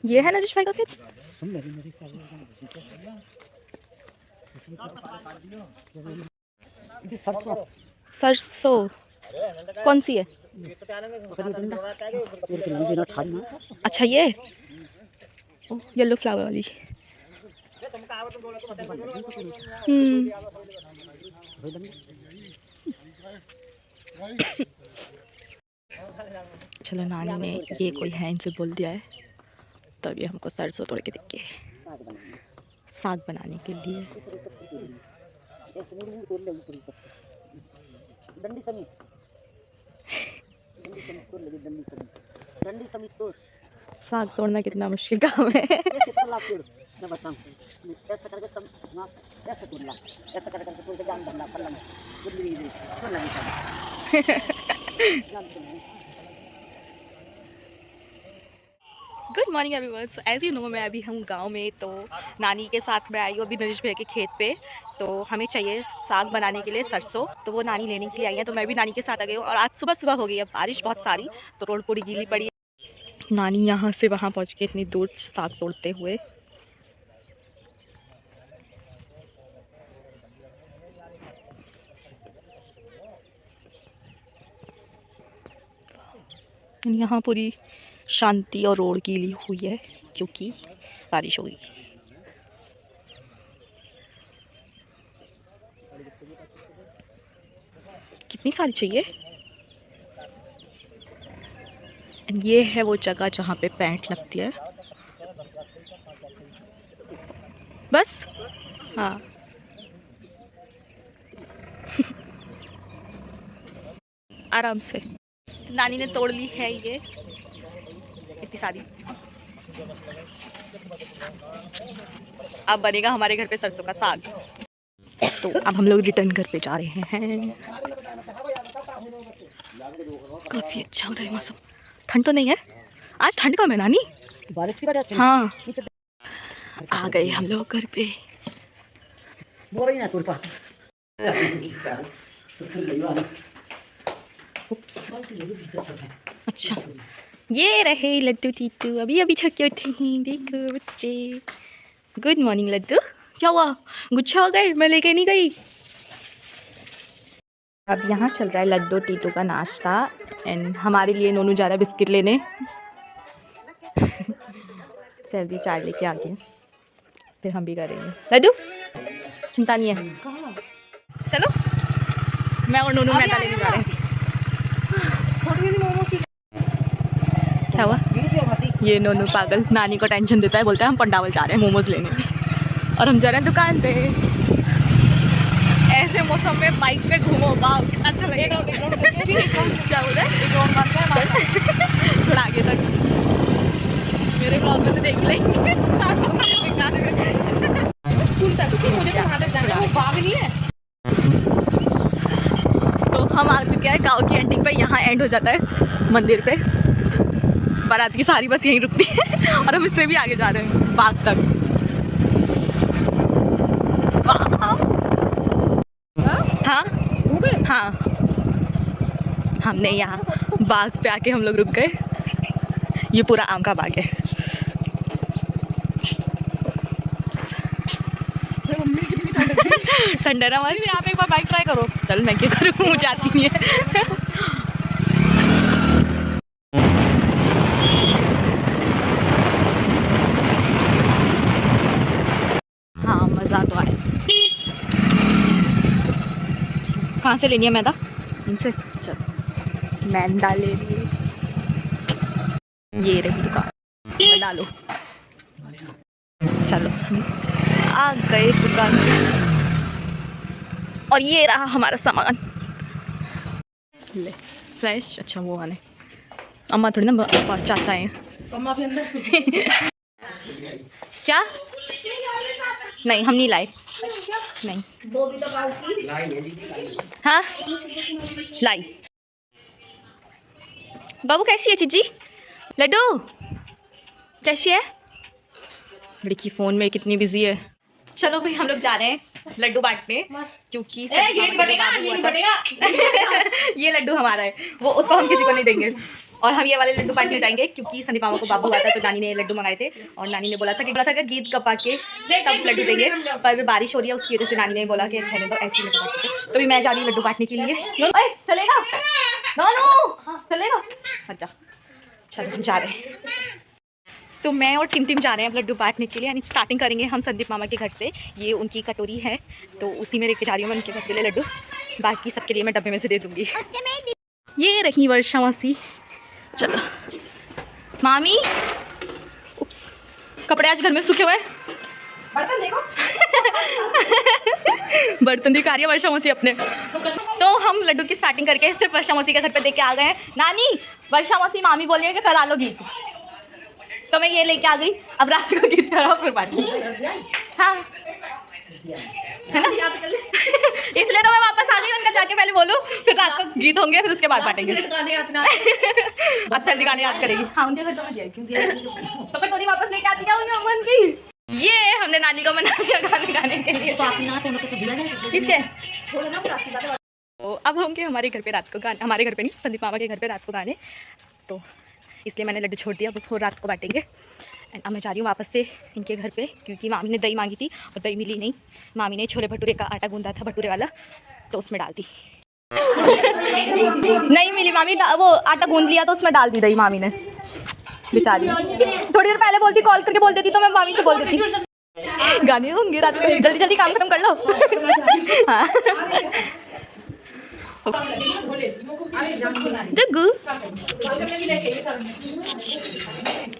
ये है नरेश भाई का खेत। सरसों कौन सी है? अच्छा ये येलो फ्लावर वाली। चलो नानी ने ये कोई है इनसे बोल दिया है, तो अभी हमको सरसों तोड़ के देंगे साग बनाने के लिए। साग तोड़ना कितना मुश्किल काम है। Good morning everyone. So as you know मैं अभी हूँ गांव में, तो नानी के साथ मैं आई हूँ अभी नरेश भैया के खेत पे। तो हमें चाहिए साग बनाने के लिए सरसों, तो वो नानी लेने के लिए आई है, तो मैं भी नानी के साथ आ गई हूँ। और आज सुबह सुबह हो गई है बारिश बहुत सारी, तो रोड पूरी गीली पड़ी है। नानी यहाँ से वहाँ पहुँच के इतनी दूर साग तोड़ते हुए। यहाँ पूरी शांति और रोड गीली हुई है क्योंकि बारिश हो गई। कितनी सारी चाहिए। ये है वो जगह जहाँ पे पैंट लगती है। बस हाँ। आराम से नानी ने तोड़ ली है ये इतनी सारी। अब बनेगा हमारे घर पे सरसों का साग। तो अब हम लोग रिटर्न घर पे जा रहे हैं। काफ़ी अच्छा हो रहा है मौसम। ठंड तो नहीं है आज, ठंड कम है नानी, बारिश की वजह से। हाँ आ गए हम लोग घर पे। अच्छा ये रहे लड्डू टीटू, अभी अभी छके उठे हैं। देखो बच्चे। Good morning Laddu. क्या हुआ, गुच्छा हो गए? मैं लेके नहीं गई। अब यहाँ चल रहा है लड्डू टीटू का नाश्ता, एंड हमारे लिए नोनू जा रहा है बिस्किट लेने। सर्दी चाय लेके आ गई, फिर हम भी करेंगे। लड्डू चिंता नहीं है, चलो मैं और नोनू मैदा लेने जा रहे हैं। क्या हुआ? ये नोनू पागल नानी को टेंशन देता है, बोलता है हम पंडावल जा रहे हैं मोमोज लेने, और हम जा रहे हैं दुकान पे। ऐसे मौसम में बाइक पे घूमो, वाह कितना अच्छा लगेगा। क्या बोल रहे हैं? थोड़ा आगे तक मेरे ब्लॉग में तो देख लेंगे। स्कूल तक मुझे वहाँ तक जाना है, वो बाग नहीं है। तो हम आ चुके हैं गाँव की एंडिंग पे, यहाँ एंड हो जाता है मंदिर पे। बारात की सारी बस यहीं रुकती है और हम इससे भी आगे जा रहे हैं बाग तक। हाँ हाँ, हमने यहाँ बाग पे आके हम लोग रुक गए। ये पूरा आम का बाग है। ठंडा ना बस। यहाँ पे एक बार बाइक ट्राई करो। चल मैं क्या करूँ, मुझे आती नहीं है। हाँ मज़ा तो आया। कहाँ से लेनी है मैदा? इनसे। चलो मैदा ले लिए। ये रही दुकान, डालो। चलो आ गए दुकान से, और ये रहा हमारा सामान। ले फ्रेश। अच्छा वो वाले अम्मा थोड़ी ना, चाचा हैं। अम्मा भी अंदर। क्या? नहीं हम नहीं लाए। नहीं हाँ लाई। बाबू कैसी है चीजी? लड्डू कैसी है? लड़की फ़ोन में कितनी बिजी है। चलो भाई हम लोग जा रहे हैं लड्डू बांटने, क्योंकि ये लड्डू हमारा है, वो उसको हम किसी को नहीं देंगे। और हम ये वाले लड्डू बांटने ले जाएंगे क्योंकि संदीप मामा को बाबू हुआ था तो नानी ने लड्डू मंगाए थे और नानी ने बोला था कि गीत कपा के तब लड्डू देंगे, पर बारिश हो रही है उसकी वजह से नानी ने बोला कि ठहरे तो ऐसे लड्डू बांटते। तो भी मैं जा रही हूँ लड्डू बांटने के लिए। चलेगा चलेगा, अच्छा चलो हम जा रहे हैं। तो मैं और टिम जा रहे हैं अब लड्डू बांटने के लिए, यानी स्टार्टिंग करेंगे हम संदीप मामा के घर से। ये उनकी कटोरी है तो उसी में लेके जा रही हूँ मैं उनके घर के लिए लड्डू, बाकी सबके लिए मैं डब्बे में से दे दूँगी। ये रही वर्षा मौसी। चलो मामी, उप्स कपड़े आज घर में सूखे हुए हैं। बर्तन देखो बर्तन दिखा रही है वर्षा मौसी अपने। तो हम लड्डू की स्टार्टिंग करके सिर्फ वर्षा मौसी के घर पे देख के आ गए हैं। नानी वर्षा मौसी मामी बोल रही है कि करा लो गीत, तो मैं ये लेके आ गई। अब रात को गीत करा फिर बांटी। हाँ है ना इसलिए तो मैं वापस आ गई, उनका जाके पहले बोलूँ फिर रात को गीत होंगे फिर उसके बाद बांटेंगे। अब जल्दी गाने याद करेगी। हाँ उनके घर तो तो फिर वापस लेके आती है अमन की। ये हमने नानी को मना लिया गाने गाने के लिए। किसके? तो अब होंगे हमारे घर पे रात को गाने, हमारे घर पे नहीं संदीप मामा के घर पे रात को गाने, तो इसलिए मैंने लड्डू छोड़ दिया, अब रात को बांटेंगे। एंड अब मैं जा रही हूँ वापस से इनके घर पे क्योंकि मामी ने दही मांगी थी और दही मिली नहीं। मामी ने छोले भटूरे का आटा गूंदा था भटूरे वाला, तो उसमें डाल दी नहीं मिली मामी, वो आटा गूंद लिया तो उसमें डाल दी दही मामी ने, बेचारी। थोड़ी देर पहले बोलती, कॉल करके बोल देती तो मैं मामी से बोल देती गाने होंगे रात को, जल्दी जल्दी काम खत्म कर लो। हाँ जग्गू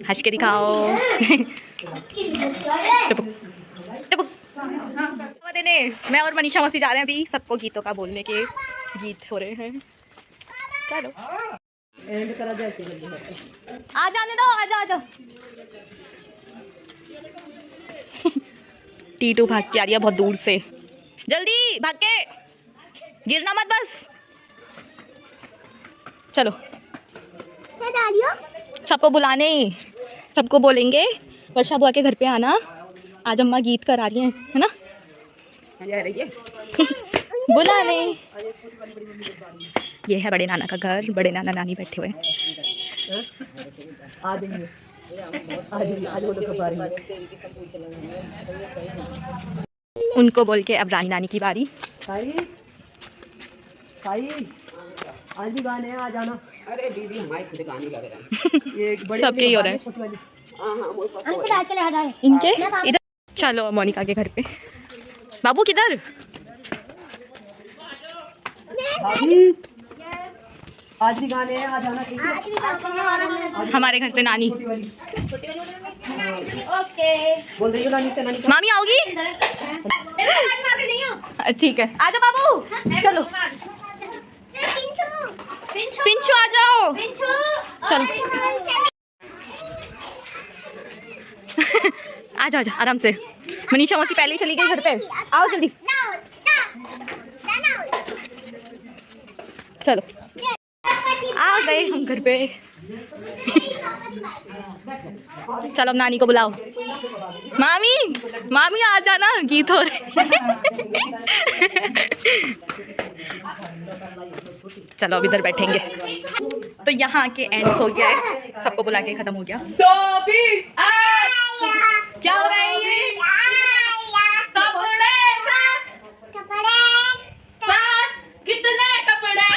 हंस के दिखाओ। देने मैं और मनीषा मौसी जा रहे हैं अभी सबको गीतों का बोलने के गीत हो रहे हैं। चलो आ जाने दो, आ जाओ। टीटू भाग के आ रही है बहुत दूर से, जल्दी भाग के, गिरना मत बस। चलो सबको बुलाने, सबको बोलेंगे वर्षा बुआ के घर पे आना, आज अम्मा गीत करा रही हैं, है ना बुलाने। ये है बड़े नाना का घर, बड़े नाना नानी बैठे हुए उनको बोल के अब रानी नानी की बारी। आज भी गाने आ जाना। अरे दीदी हमारे खुद गाने लग रहे हैं सबके ही हो रहे हैं इनके इधर। चलो मोनिका के घर पे। बाबू किधर? आज भी गाने आ जाना। हमारे घर से नानी बोल देंगे नानी से, नानी मामी आओगी? ठीक है आजा बाबू, चलो पिंचू आ जाओ, चलो आ जाओ आराम से। मनीषा मौसी पहले ही चली गई घर पे, आओ जल्दी चलो। आ गए हम घर पे। चलो अब नानी को बुलाओ। मामी मामी आ जाना, गीत हो रहे। चलो अब इधर बैठेंगे। तो यहाँ के एंड हो गया है, सबको बुला के खत्म हो गया। क्या हो रहा है ये? कपड़े साथ कितने कपड़े?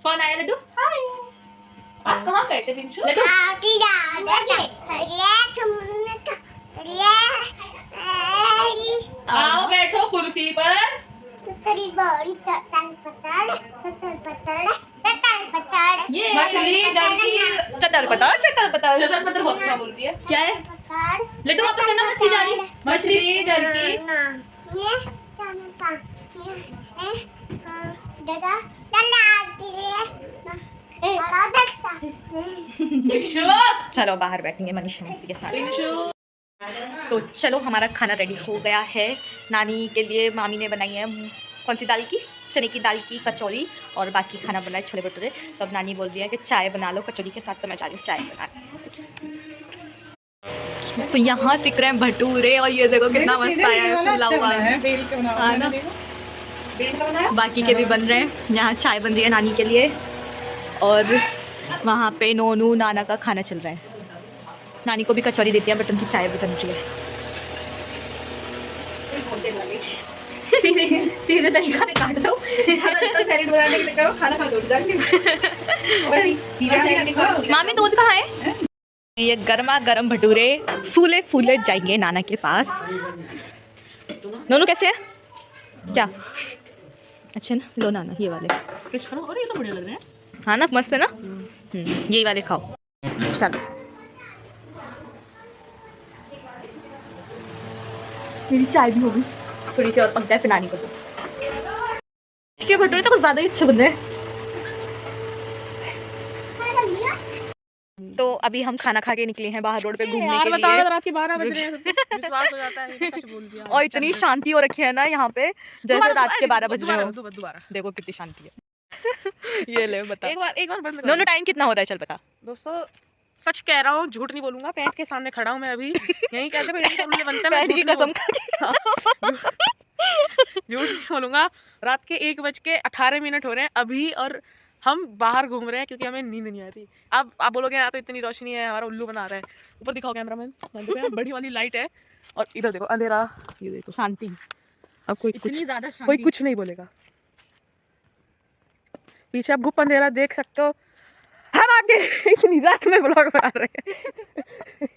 कौन आया लड्डू? आप कहाँ गए थे पिंचू? आओ बैठो कुर्सी पर। ये मछली जानकी चतर पतर बहुत अच्छा बोलती है। क्या है लड्डू? वापस करना। मछली जानी, मछली जानकी चलो बाहर बैठेंगे मनीषा मौसी के साथ। तो चलो हमारा खाना रेडी हो गया है। नानी के लिए मामी ने बनाई है कौन सी दाल की, चने की दाल की कचौरी, और बाकी खाना बनाए छोले भटूरे। तो अब नानी बोल रही है कि चाय बना लो कचौरी के साथ, तो मैं जा रही हूँ चाय बनाने। तो यहाँ सीख रहे हैं भटूरे, और ये देखो कितना मस्त आया है, फूला हुआ है ना। बाकी के भी बन रहे हैं। यहाँ चाय बन रही है नानी के लिए और वहाँ पे नोनू नाना का खाना चल रहा है। नानी को भी कचौरी देती है बट उनकी चाय भी बन रही है। सीधे तरीका से काट दो, सैलेड बनाने के लिए करो, खाना खा दो। मामी दूध कहाँ है? ये गर्मा गर्म भटूरे फूले फूले जाएंगे नाना के पास। नोनू कैसे है? क्या अच्छा ना, लो नाना ये वाले। और ये तो बढ़िया लग रहे हैं। हाँ ना, मस्त है ना। यही वाले खाओ। चलो मेरी चाय भी होगी, थोड़ी सी और पक जाए फिर नानी को दो। इसके भटूरे तो कुछ ज़्यादा ही अच्छे बन रहे हैं। तो अभी हम खाना खा के निकले हैं बाहर रोड पे घूमने के लिए। रात के 12 बज रहे हैं, विश्वास हो जाता है, सच बोल दिया। और इतनी शांति हो रखी है ना यहाँ पे, जैसे रात के 12 बज रहे हो। देखो कितनी शांति है। ये ले बता, एक बार बंद कर। दोनों टाइम कितना हो रहा है? चल बता। दोस्तों सच कह रहा हूँ, झूठ नहीं बोलूंगा। पैट के सामने खड़ा हूँ मैं अभी। यही कहते हैं बनता है, पैट की कसम खा के। झूठ नहीं बोलूंगा। रात के 1:18 हो रहे हैं अभी और हम बाहर घूम रहे हैं क्योंकि हमें नींद नहीं आती। अब आप बोलोगे यहाँ तो इतनी रोशनी है, हमारा उल्लू बना रहा है। ऊपर दिखाओ कैमरामैन, बड़ी वाली लाइट है और इधर देखो अंधेरा। ये देखो शांति। अब कोई कुछ नहीं बोलेगा। पीछे आप गुप्त अंधेरा देख सकते हो। हम आपके इतनी रात में ब्लॉग बना रहे हैं।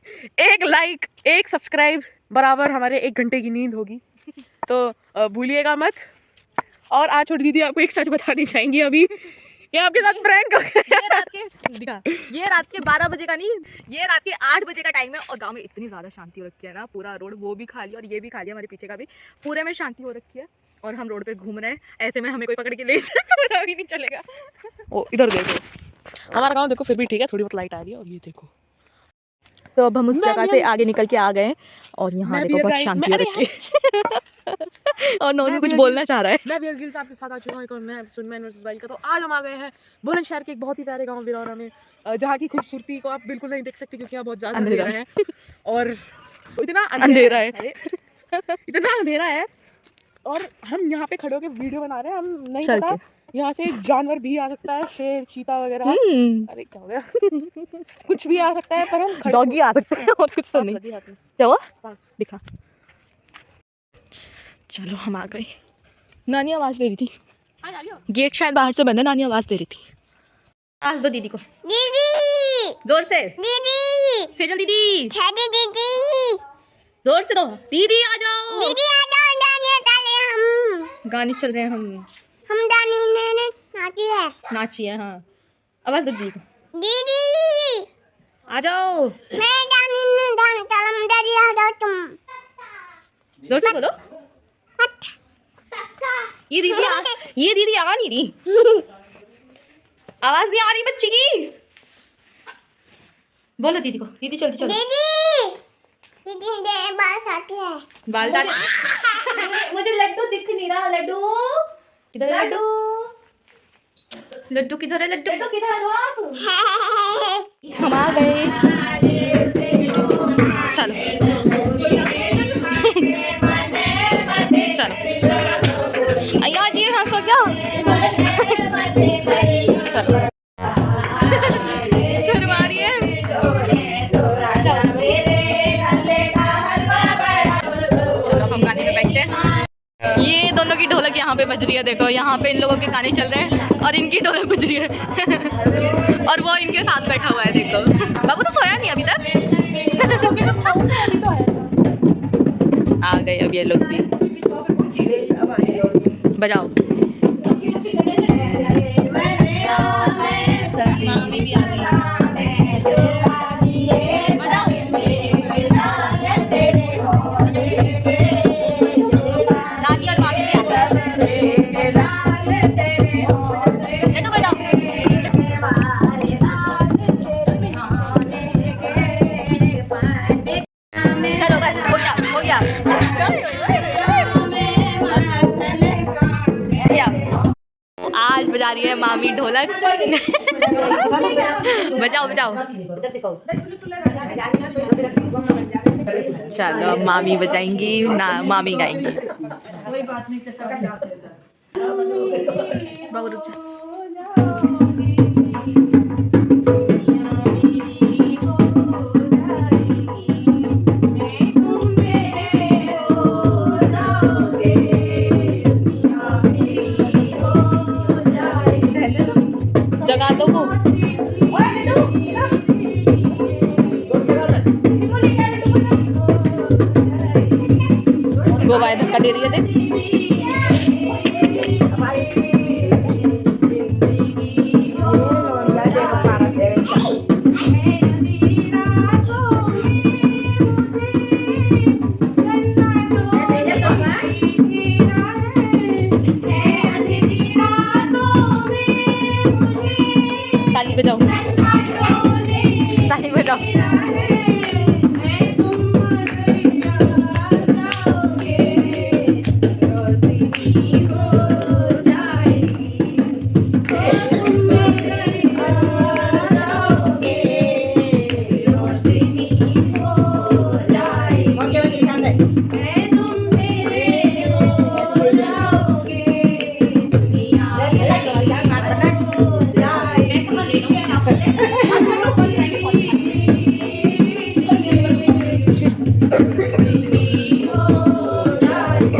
एक लाइक 1 सब्सक्राइब बराबर हमारे 1 घंटे की नींद होगी, तो भूलिएगा मत। और आज छोटी दीदी आपको एक सच बतानी चाहेंगी अभी, ये आपके साथ प्रैंक हो गया। ये रात के 12 बजे का नहीं, ये रात के 8 बजे का टाइम है और गांव में इतनी ज़्यादा शांति हो रखी है ना। पूरा रोड वो भी खाली और ये भी खाली, हमारे पीछे का भी पूरे में शांति हो रखी है और हम रोड पे घूम रहे हैं। ऐसे में हमें कोई पकड़ के ले जाए तो पता भी नहीं चलेगा। ओ इधर देखो, हमारा गांव देखो फिर भी ठीक है, थोड़ी बहुत लाइट आ रही है। और ये देखो, तो अब हम उस जगह से आगे निकल के आ गए और यहाँ देखो बहुत शांति हो रखी है। और नोनू कुछ बोलना चाह रहा है। मैं बियर गिल्स आपके साथ आ चुका हूँ एक और नया एपिसोड मैन वर्सेस वाइल्ड का। तो आज हम आ गए हैं बुलंदशहर के एक बहुत ही प्यारे गांव विरौरा में, जहाँ की खूबसूरती को आप बिल्कुल नहीं देख सकते क्योंकि यहाँ बहुत ज़्यादा अंधेरा है और इतना अंधेरा है, इतना अंधेरा है। और हम यहाँ पे खड़े होकर वीडियो बना रहे हैं। हम नहीं पता यहाँ से जानवर भी आ सकता है, शेर चीता वगैरह। अरे क्या हो गया? कुछ भी आ सकता है, पर हम डॉगी आ सकता है और कुछ तो नहीं। क्या हुआ? दिखा। चलो हम आ गए। नानी आवाज़ दे रही थी, गेट शायद बाहर से बंद है। नानी आवाज़ दे रही थी। आवाज़ दो दीदी को। दीदी जोर से। दीदी सेजल दीदी। दीदी जोर से दो। दीदी आ जाओ। दीदी आ जाओ, गाने चल रहे हैं। हम नाची है। हाँ आवाज़ दो दीदी को। दीदी आ जाओ। जोर से बोलो। ये दीदी आ नहीं रही। आवाज नहीं आ रही बच्ची की। बोलो दीदी को। दीदी चलती चलो। दीदी बाल काट। मुझे लड्डू दिख नहीं रहा। लड्डू किधर है? लड्डू किधर है? लड्डू किधर हो आप? हम आ गए। चलो चलो अय्या जी हंसो क्या? चलो शर्मा रही है। चलो हम गाने पे बैठते हैं। ये दोनों की ढोलक यहाँ पे बज रही है। देखो यहाँ पे इन लोगों के गाने चल रहे हैं और इनकी ढोलक बज रही है। और वो इनके साथ बैठा हुआ है। देखो बाबू तो सोया नहीं अभी तक। आ गए अब ये लोग भी। बजाओ। मामी भी आ गई। नानी और मामी भी आ गए। लड्डू बजाओ। चलो बस हो गया हो गया। आज बजा रही है मामी ढोलक। बजाओ बजाओ। चलो अब मामी बजाएंगी ना, मामी गाएंगी। बहुत रुक जा। जगा दो वो। गोवाए धक्का दे रही है देख। ताली बजाओ, ताली बजाओ।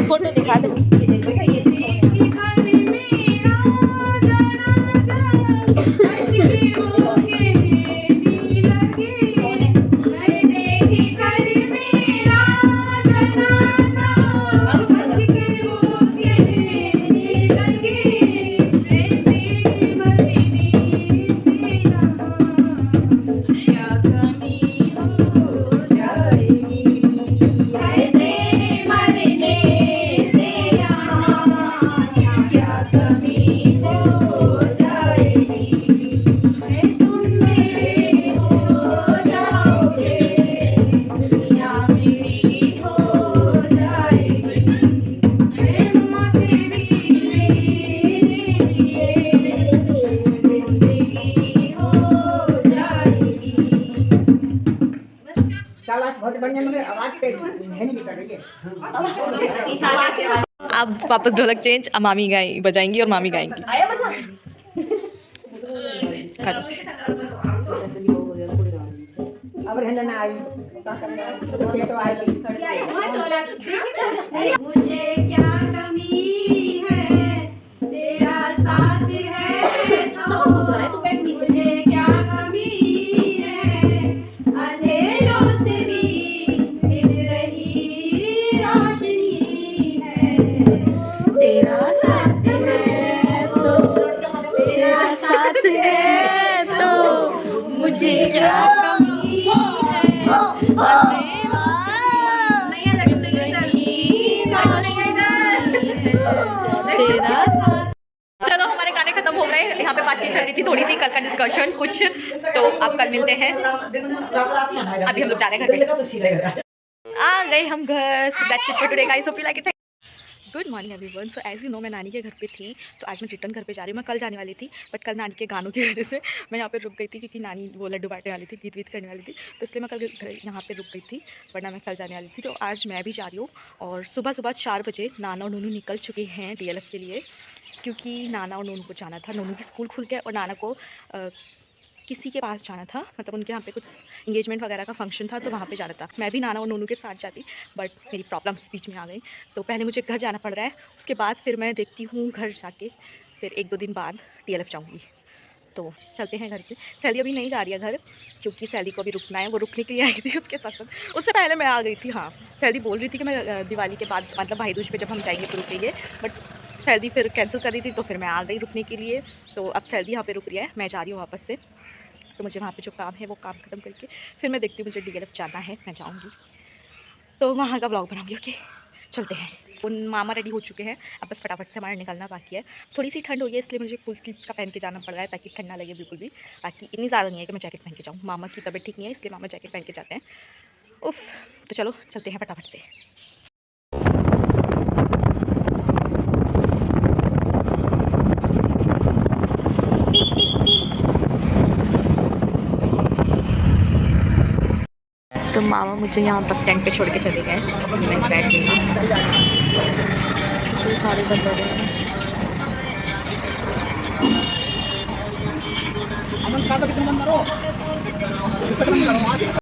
फोटो दिखा दो। अब वापस ढोलक चेंज। अब मामी गाय बजाएंगी और मामी गाएंगी। मुझे क्या कमी है तेरा साथ है तो मुझे क्या कमी है अंधेरों से भी मिल रही रोशनी है तेरा साथ है तो मुझे क्या कमी है चलो हमारे गाने खत्म हो गए। यहाँ पे बातचीत चल रही थी थोड़ी सी, कल का डिस्कशन कुछ, तो आप कल मिलते हैं। अभी हम लोग जा रहे हैं घर पे। आ गए हम घर। That's it for today guys, hope you like it. Good morning everyone. So as you know मैं नानी के घर पे थी, तो आज मैं रिटर्न घर पे जा रही हूँ। मैं कल जाने वाली थी बट कल नानी के गानों की वजह से मैं यहाँ पे रुक गई थी, क्योंकि नानी वो लड्डू बांटने वाली थी, गीत वीत करने वाली थी, तो इसलिए मैं कल यहाँ पे रुक गई थी, वरना मैं कल जाने वाली थी। तो आज मैं भी जा रही हूँ और सुबह सुबह 4 बजे नाना और नूनू निकल चुके हैं DLF के लिए, क्योंकि नाना और नूनू को जाना था। नूनू की स्कूल खुल गया और नाना को किसी के पास जाना था, मतलब उनके यहाँ पे कुछ इंगेजमेंट वगैरह का फंक्शन था, तो वहाँ पे जाना था। मैं भी नाना और नूनू के साथ जाती, बट मेरी प्रॉब्लम्स बीच में आ गई, तो पहले मुझे घर जाना पड़ रहा है। उसके बाद फिर मैं देखती हूँ घर जाके, फिर 1-2 दिन बाद DLF जाऊँगी। तो चलते हैं घर पे। सैली अभी नहीं जा रही है घर, क्योंकि सैली को अभी रुकना है। वो रुकने के लिए आई थी उसके साथ साथ। उससे पहले मैं आ गई थी। हाँ, सैली बोल रही थी कि मैं दिवाली के बाद, मतलब भाई दूज पे जब हम जाएंगे तो रुकेंगे, बट सैली फिर कैंसिल कर रही थी, तो फिर मैं आ गई रुकने के लिए। तो अब सैली यहाँ पे रुक रही है, मैं जा रही हूँ वापस से। तो मुझे वहाँ पे जो काम है वो काम ख़त्म करके फिर मैं देखती हूँ, मुझे DLF जाना है, मैं जाऊँगी तो वहाँ का व्लॉग बनाऊँगी। ओके, चलते हैं। उन मामा रेडी हो चुके हैं, अब बस फटाफट से हमारा निकलना बाकी है। थोड़ी सी ठंड हो रही है, इसलिए मुझे फुल स्लीव्स का पहन के जाना पड़ रहा है, ताकि ठंड ना लगे बिल्कुल भी। बाकी इतनी ज़्यादा नहीं है कि मैं जैकेट पहन के जाऊँ। मामा की तबीयत ठीक नहीं है, इसलिए मामा जैकेट पहन के जाते हैं। उफ, तो चलो चलते हैं फटाफट से। तो मामा मुझे यहाँ बस स्टैंड पे छोड़ के चले गए। मैं इस बैठ गई, सारे बंद हो गए हैं।